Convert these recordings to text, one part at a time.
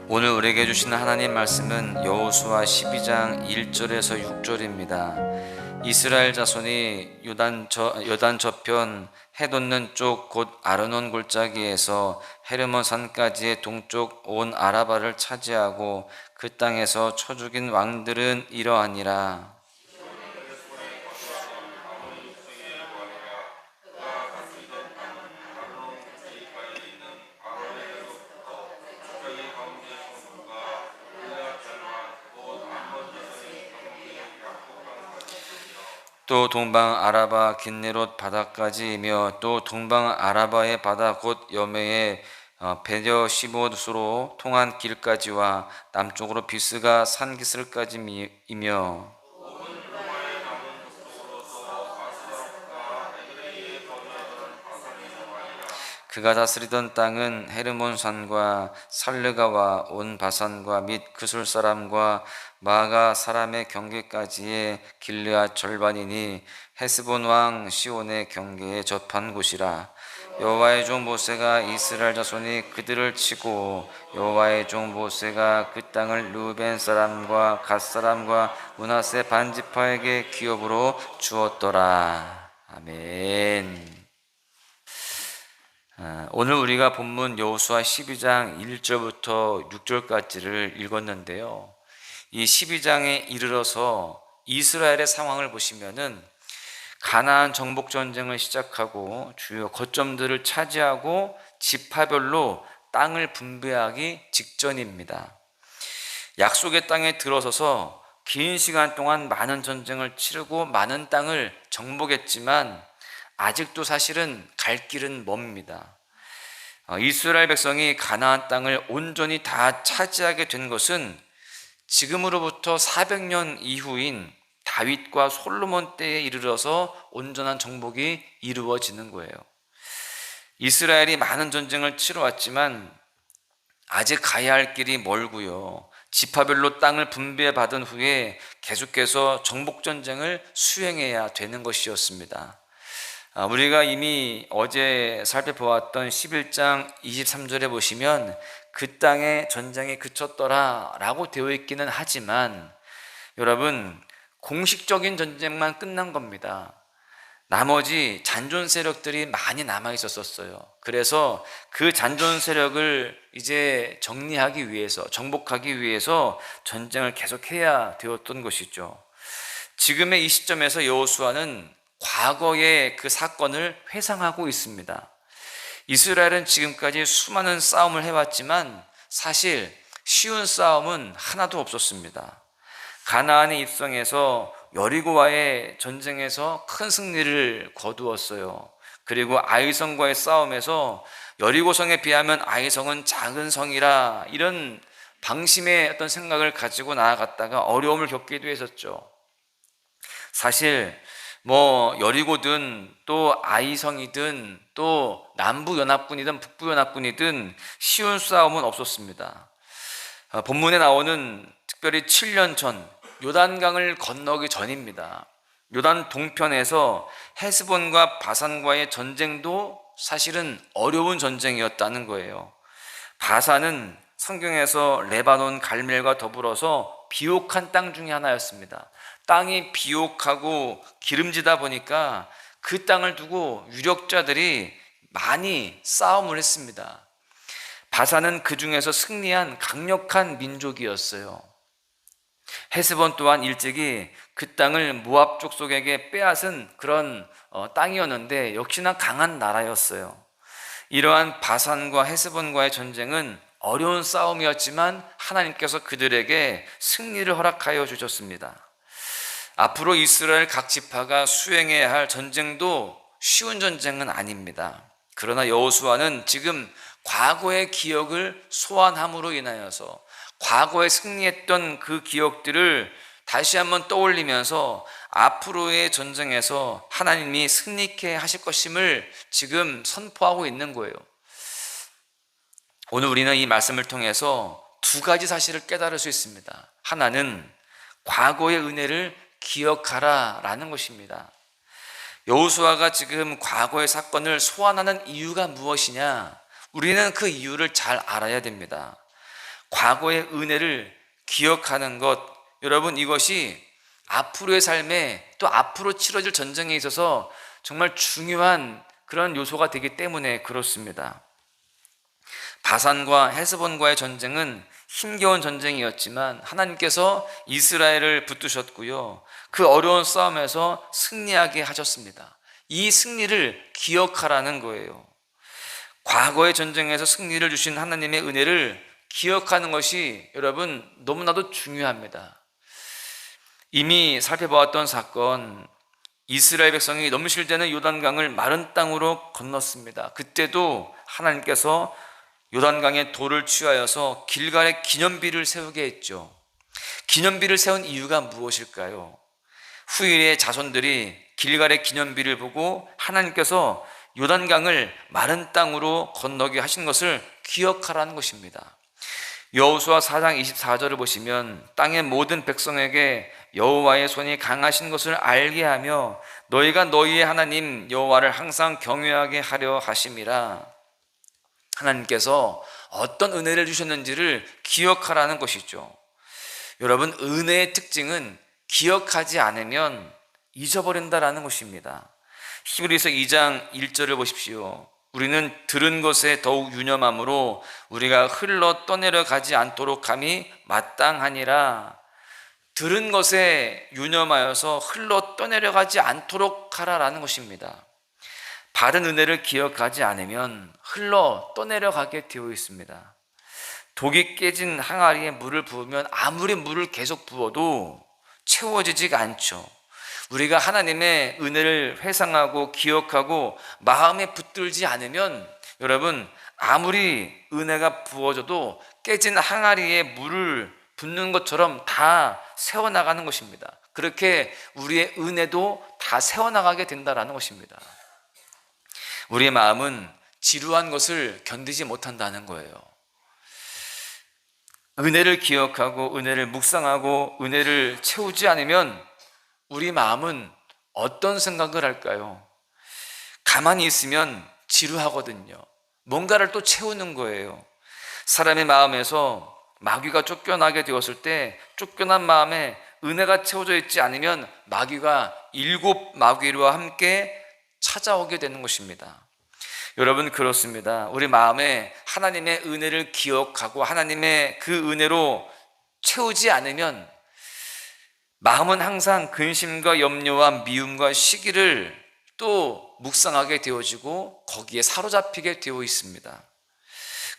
오늘 우리에게 주시는 하나님 말씀은 여호수아 12장 1절에서 6절입니다. 이스라엘 자손이 요단 저편 해 돋는 쪽 곧 아르논 골짜기에서 헤르몬 산까지의 동쪽 온 아라바를 차지하고 그 땅에서 쳐 죽인 왕들은 이러하니라. 또 동방 아라바 긴네롯 바다까지이며 또 동방 아라바의 바다 곧 여매의 베려시못으로 통한 길까지와 남쪽으로 비스가 산기슭까지이며 그가 다스리던 땅은 헤르몬 산과 살르가와 온 바산과 및 그술 사람과 마가 사람의 경계까지의 길르앗 절반이니 헤스본 왕 시온의 경계에 접한 곳이라. 여호와의 종 모세가 이스라엘 자손이 그들을 치고 여호와의 종 모세가 그 땅을 르우벤 사람과 갓 사람과 므낫세 반지파에게 기업으로 주었더라. 아멘. 오늘 우리가 본문 여호수아 12장 1절부터 6절까지를 읽었는데요. 이 12장에 이르러서 이스라엘의 상황을 보시면은 가나안 정복 전쟁을 시작하고 주요 거점들을 차지하고 지파별로 땅을 분배하기 직전입니다. 약속의 땅에 들어서서 긴 시간 동안 많은 전쟁을 치르고 많은 땅을 정복했지만 아직도 사실은 갈 길은 멉니다. 이스라엘 백성이 가나안 땅을 온전히 다 차지하게 된 것은 지금으로부터 400년 이후인 다윗과 솔로몬 때에 이르러서 온전한 정복이 이루어지는 거예요. 이스라엘이 많은 전쟁을 치러왔지만 아직 가야 할 길이 멀고요. 지파별로 땅을 분배받은 후에 계속해서 정복 전쟁을 수행해야 되는 것이었습니다. 우리가 이미 어제 살펴보았던 11장 23절에 보시면 그 땅에 전쟁이 그쳤더라 라고 되어 있기는 하지만 여러분, 공식적인 전쟁만 끝난 겁니다. 나머지 잔존 세력들이 많이 남아 있었어요. 그래서 그 잔존 세력을 이제 정리하기 위해서, 정복하기 위해서 전쟁을 계속해야 되었던 것이죠. 지금의 이 시점에서 여호수아는 과거의 그 사건을 회상하고 있습니다. 이스라엘은 지금까지 수많은 싸움을 해왔지만 사실 쉬운 싸움은 하나도 없었습니다. 가나안에 입성해서 여리고와의 전쟁에서 큰 승리를 거두었어요. 그리고 아이성과의 싸움에서 여리고성에 비하면 아이성은 작은 성이라 이런 방심의 어떤 생각을 가지고 나아갔다가 어려움을 겪기도 했었죠. 사실 여리고든 또 아이성이든 또 남부연합군이든 북부연합군이든 쉬운 싸움은 없었습니다. 본문에 나오는 특별히 7년 전 요단강을 건너기 전입니다. 요단 동편에서 헤스본과 바산과의 전쟁도 사실은 어려운 전쟁이었다는 거예요. 바산은 성경에서 레바논 갈멜과 더불어서 비옥한 땅 중에 하나였습니다. 땅이 비옥하고 기름지다 보니까 그 땅을 두고 유력자들이 많이 싸움을 했습니다. 바산은 그 중에서 승리한 강력한 민족이었어요. 헤스본 또한 일찍이 그 땅을 모압 족속에게 빼앗은 그런 땅이었는데 역시나 강한 나라였어요. 이러한 바산과 헤스본과의 전쟁은 어려운 싸움이었지만 하나님께서 그들에게 승리를 허락하여 주셨습니다. 앞으로 이스라엘 각 지파가 수행해야 할 전쟁도 쉬운 전쟁은 아닙니다. 그러나 여호수아는 지금 과거의 기억을 소환함으로 인하여서 과거에 승리했던 그 기억들을 다시 한번 떠올리면서 앞으로의 전쟁에서 하나님이 승리케 하실 것임을 지금 선포하고 있는 거예요. 오늘 우리는 이 말씀을 통해서 두 가지 사실을 깨달을 수 있습니다. 하나는 과거의 은혜를 기억하라 라는 것입니다. 여호수아가 지금 과거의 사건을 소환하는 이유가 무엇이냐? 우리는 그 이유를 잘 알아야 됩니다. 과거의 은혜를 기억하는 것, 여러분 이것이 앞으로의 삶에 또 앞으로 치러질 전쟁에 있어서 정말 중요한 그런 요소가 되기 때문에 그렇습니다. 바산과 헤스본과의 전쟁은 힘겨운 전쟁이었지만 하나님께서 이스라엘을 붙드셨고요, 그 어려운 싸움에서 승리하게 하셨습니다. 이 승리를 기억하라는 거예요. 과거의 전쟁에서 승리를 주신 하나님의 은혜를 기억하는 것이 여러분 너무나도 중요합니다. 이미 살펴보았던 사건, 이스라엘 백성이 넘실 때는 요단강을 마른 땅으로 건넜습니다. 그때도 하나님께서 요단강에 돌을 취하여서 길갈에 기념비를 세우게 했죠. 기념비를 세운 이유가 무엇일까요? 후일의 자손들이 길갈의 기념비를 보고 하나님께서 요단강을 마른 땅으로 건너게 하신 것을 기억하라는 것입니다. 여호수아 4장 24절을 보시면 땅의 모든 백성에게 여호와의 손이 강하신 것을 알게 하며 너희가 너희의 하나님 여호와를 항상 경외하게 하려 하심이라. 하나님께서 어떤 은혜를 주셨는지를 기억하라는 것이죠. 여러분, 은혜의 특징은 기억하지 않으면 잊어버린다라는 것입니다. 히브리서 2장 1절을 보십시오. 우리는 들은 것에 더욱 유념함으로 우리가 흘러 떠내려 가지 않도록 함이 마땅하니라. 들은 것에 유념하여서 흘러 떠내려가지 않도록 하라라는 것입니다. 받은 은혜를 기억하지 않으면 흘러 떠내려가게 되어 있습니다. 독이 깨진 항아리에 물을 부으면 아무리 물을 계속 부어도 채워지지가 않죠. 우리가 하나님의 은혜를 회상하고 기억하고 마음에 붙들지 않으면 여러분 아무리 은혜가 부어져도 깨진 항아리에 물을 붓는 것처럼 다 새어나가는 것입니다. 그렇게 우리의 은혜도 다 새어나가게 된다는 것입니다. 우리의 마음은 지루한 것을 견디지 못한다는 거예요. 은혜를 기억하고 은혜를 묵상하고 은혜를 채우지 않으면 우리 마음은 어떤 생각을 할까요? 가만히 있으면 지루하거든요. 뭔가를 또 채우는 거예요. 사람의 마음에서 마귀가 쫓겨나게 되었을 때 쫓겨난 마음에 은혜가 채워져 있지 않으면 마귀가 7 마귀와 함께 찾아오게 되는 것입니다. 여러분 그렇습니다. 우리 마음에 하나님의 은혜를 기억하고 하나님의 그 은혜로 채우지 않으면 마음은 항상 근심과 염려와 미움과 시기를 또 묵상하게 되어지고 거기에 사로잡히게 되어 있습니다.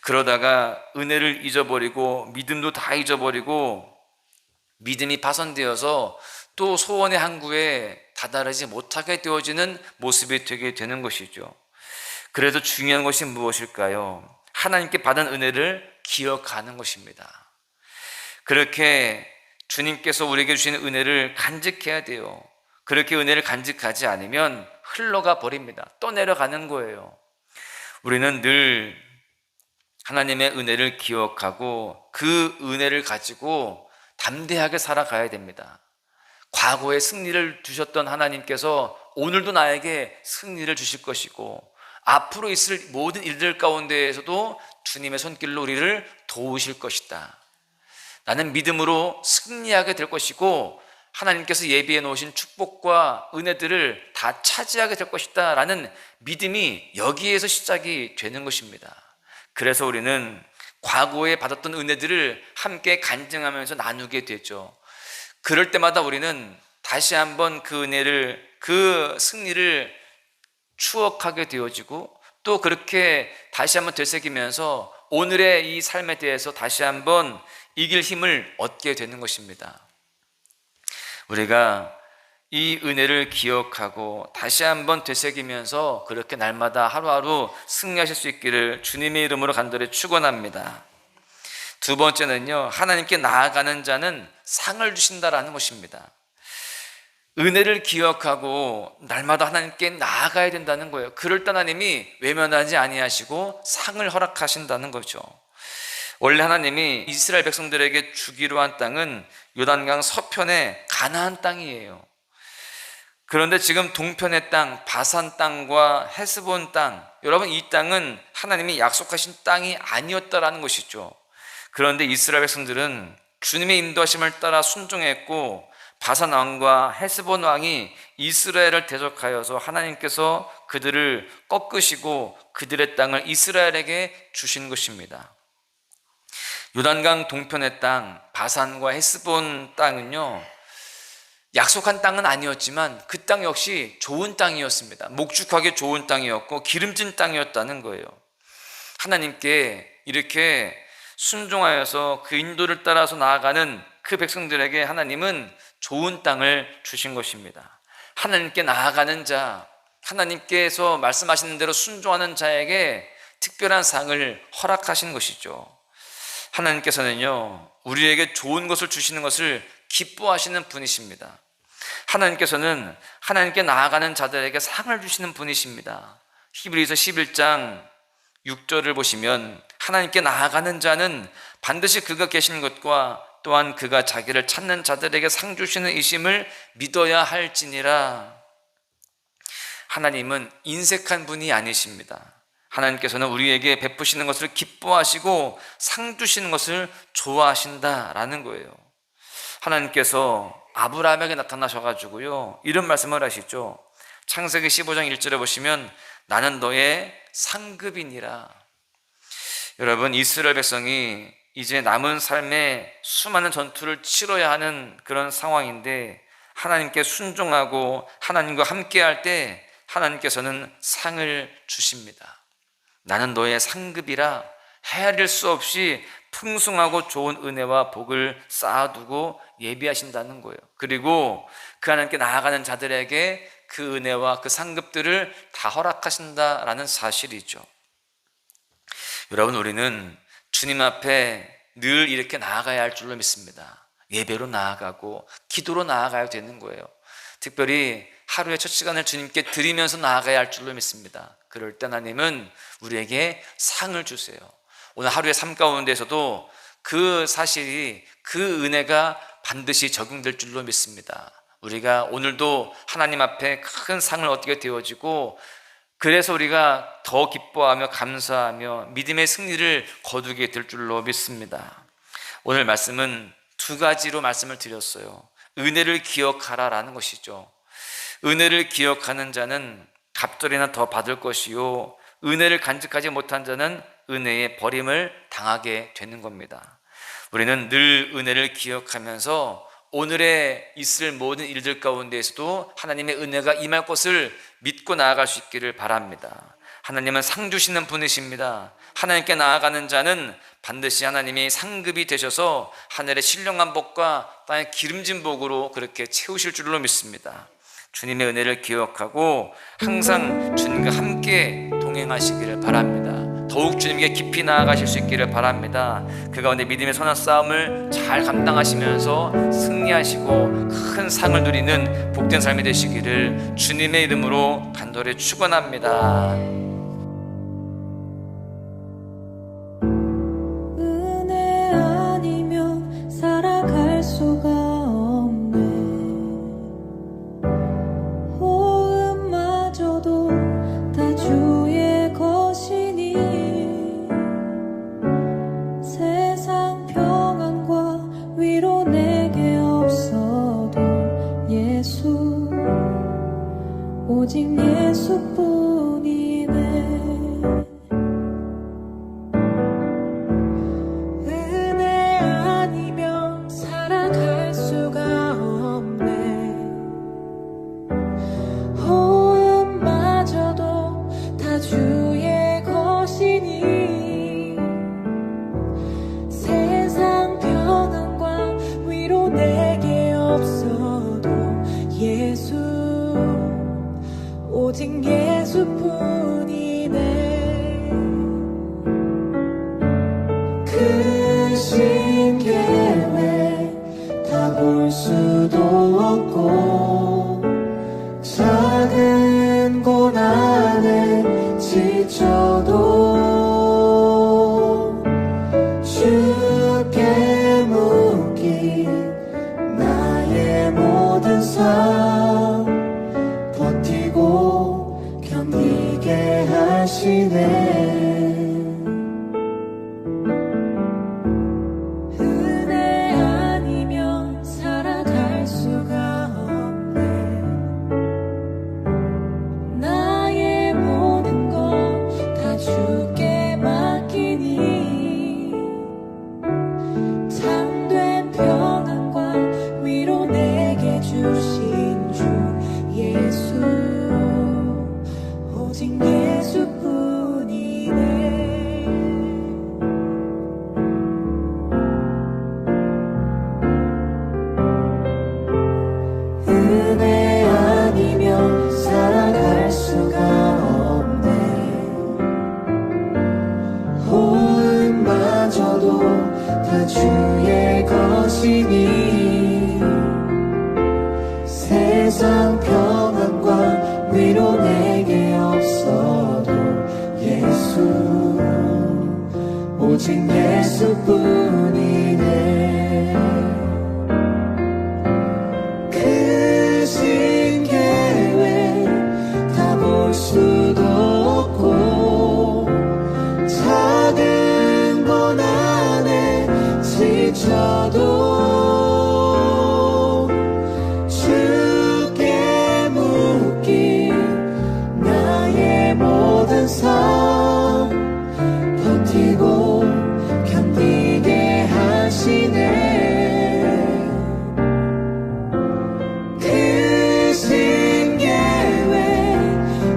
그러다가 은혜를 잊어버리고 믿음도 다 잊어버리고 믿음이 파손되어서 또 소원의 항구에 다다르지 못하게 되어지는 모습이 되게 되는 것이죠. 그래도 중요한 것이 무엇일까요? 하나님께 받은 은혜를 기억하는 것입니다. 그렇게 주님께서 우리에게 주신 은혜를 간직해야 돼요. 그렇게 은혜를 간직하지 않으면 흘러가 버립니다. 떠내려가는 거예요. 우리는 늘 하나님의 은혜를 기억하고 그 은혜를 가지고 담대하게 살아가야 됩니다. 과거에 승리를 주셨던 하나님께서 오늘도 나에게 승리를 주실 것이고 앞으로 있을 모든 일들 가운데에서도 주님의 손길로 우리를 도우실 것이다. 나는 믿음으로 승리하게 될 것이고 하나님께서 예비해 놓으신 축복과 은혜들을 다 차지하게 될 것이다 라는 믿음이 여기에서 시작이 되는 것입니다. 그래서 우리는 과거에 받았던 은혜들을 함께 간증하면서 나누게 되죠. 그럴 때마다 우리는 다시 한번 그 은혜를, 그 승리를 추억하게 되어지고 또 그렇게 다시 한번 되새기면서 오늘의 이 삶에 대해서 다시 한번 이길 힘을 얻게 되는 것입니다. 우리가 이 은혜를 기억하고 다시 한번 되새기면서 그렇게 날마다 하루하루 승리하실 수 있기를 주님의 이름으로 간절히 축원합니다. 두 번째는요, 하나님께 나아가는 자는 상을 주신다라는 것입니다. 은혜를 기억하고 날마다 하나님께 나아가야 된다는 거예요. 그럴 때 하나님이 외면하지 아니하시고 상을 허락하신다는 거죠. 원래 하나님이 이스라엘 백성들에게 주기로 한 땅은 요단강 서편의 가나안 땅이에요. 그런데 지금 동편의 땅, 바산 땅과 헤스본 땅, 여러분 이 땅은 하나님이 약속하신 땅이 아니었다라는 것이죠. 그런데 이스라엘 백성들은 주님의 인도하심을 따라 순종했고 바산 왕과 헤스본 왕이 이스라엘을 대적하여서 하나님께서 그들을 꺾으시고 그들의 땅을 이스라엘에게 주신 것입니다. 요단강 동편의 땅 바산과 헤스본 땅은요, 약속한 땅은 아니었지만 그 땅 역시 좋은 땅이었습니다. 목축하기 좋은 땅이었고 기름진 땅이었다는 거예요. 하나님께 이렇게 순종하여서 그 인도를 따라서 나아가는 그 백성들에게 하나님은 좋은 땅을 주신 것입니다. 하나님께 나아가는 자, 하나님께서 말씀하시는 대로 순종하는 자에게 특별한 상을 허락하신 것이죠. 하나님께서는요, 우리에게 좋은 것을 주시는 것을 기뻐하시는 분이십니다. 하나님께서는 하나님께 나아가는 자들에게 상을 주시는 분이십니다. 히브리서 11장 6절을 보시면 하나님께 나아가는 자는 반드시 그가 계신 것과 또한 그가 자기를 찾는 자들에게 상 주시는 이심을 믿어야 할지니라. 하나님은 인색한 분이 아니십니다. 하나님께서는 우리에게 베푸시는 것을 기뻐하시고 상 주시는 것을 좋아하신다라는 거예요. 하나님께서 아브라함에게 나타나셔가지고요, 이런 말씀을 하시죠. 창세기 15장 1절에 보시면 나는 너의 상급이니라. 여러분, 이스라엘 백성이 이제 남은 삶에 수많은 전투를 치러야 하는 그런 상황인데 하나님께 순종하고 하나님과 함께 할 때 하나님께서는 상을 주십니다. 나는 너의 상급이라. 헤아릴 수 없이 풍성하고 좋은 은혜와 복을 쌓아두고 예비하신다는 거예요. 그리고 그 하나님께 나아가는 자들에게 그 은혜와 그 상급들을 다 허락하신다라는 사실이죠. 여러분, 우리는 주님 앞에 늘 이렇게 나아가야 할 줄로 믿습니다. 예배로 나아가고 기도로 나아가야 되는 거예요. 특별히 하루의 첫 시간을 주님께 드리면서 나아가야 할 줄로 믿습니다. 그럴 때 하나님은 우리에게 상을 주세요. 오늘 하루의 삶 가운데서도 그 사실이, 그 은혜가 반드시 적용될 줄로 믿습니다. 우리가 오늘도 하나님 앞에 큰 상을 얻게 되어지고, 그래서 우리가 더 기뻐하며 감사하며 믿음의 승리를 거두게 될 줄로 믿습니다. 오늘 말씀은 두 가지로 말씀을 드렸어요. 은혜를 기억하라라는 것이죠. 은혜를 기억하는 자는 갑절이나 더 받을 것이요, 은혜를 간직하지 못한 자는 은혜의 버림을 당하게 되는 겁니다. 우리는 늘 은혜를 기억하면서 오늘에 있을 모든 일들 가운데에서도 하나님의 은혜가 임할 것을 믿고 나아갈 수 있기를 바랍니다. 하나님은 상 주시는 분이십니다. 하나님께 나아가는 자는 반드시 하나님이 상급이 되셔서 하늘의 신령한 복과 땅의 기름진 복으로 그렇게 채우실 줄로 믿습니다. 주님의 은혜를 기억하고 항상 주님과 함께 동행하시기를 바랍니다. 더욱 주님께 깊이 나아가실 수 있기를 바랍니다. 그 가운데 믿음의 선한 싸움을 잘 감당하시면서 승리하시고 큰 상을 누리는 복된 삶이 되시기를 주님의 이름으로 간절히 축원합니다. 은혜 아니면 살아갈 수가 없네. 호흡마저도 다 주의 것이니 세상 평안과 위로 내게 없어도 예수, 오직 예수뿐이네. 은혜 아니면 살아갈 수가 없네. 호흡마저도 다 주의 것이니 세상 평안과 위로 내게 없어도 예수, 오직 예수뿐이네. 크신 계획 다 볼 수도 없고 작은 고난에 지쳐도 주께 묻기 나의 모든 삶 버티고 견디게 하시네. 오직 예수뿐이네. 은혜 아니면 살아갈 수가 없네. 호흡마저도 다 주의 것이니 세상 평안과 위로 내게 없어도 예수 오직 예수뿐이네. 크신 계획 다 볼 수도 없고 작은 것 안에 지쳐도 주께 묶인 나의 모든 삶 버티고 견디게 하시네. 크신 계획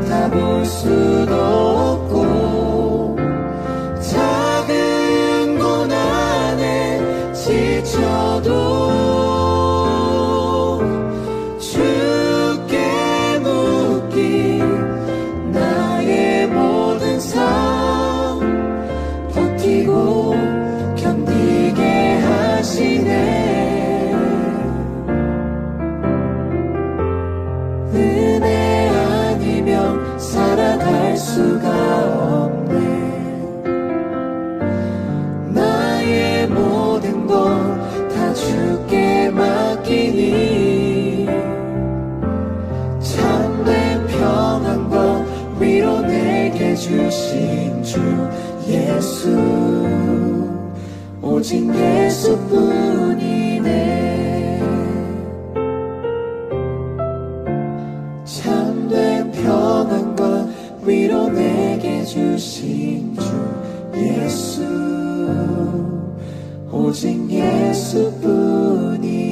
다 볼 수도 없고 작은 것 안에 지쳐도 주께 묶인 나의 모든 삶 버티고 견디게 하시네. 은혜 아니면 살아갈 수가 없네. 나의 모든 것 다 주께 맡기니 참된 평안과 위로 내게 주신 주 예수 오직 예수뿐이네. 참된 평안과 위로 내게 주신 주 예수 오직 예수뿐이네.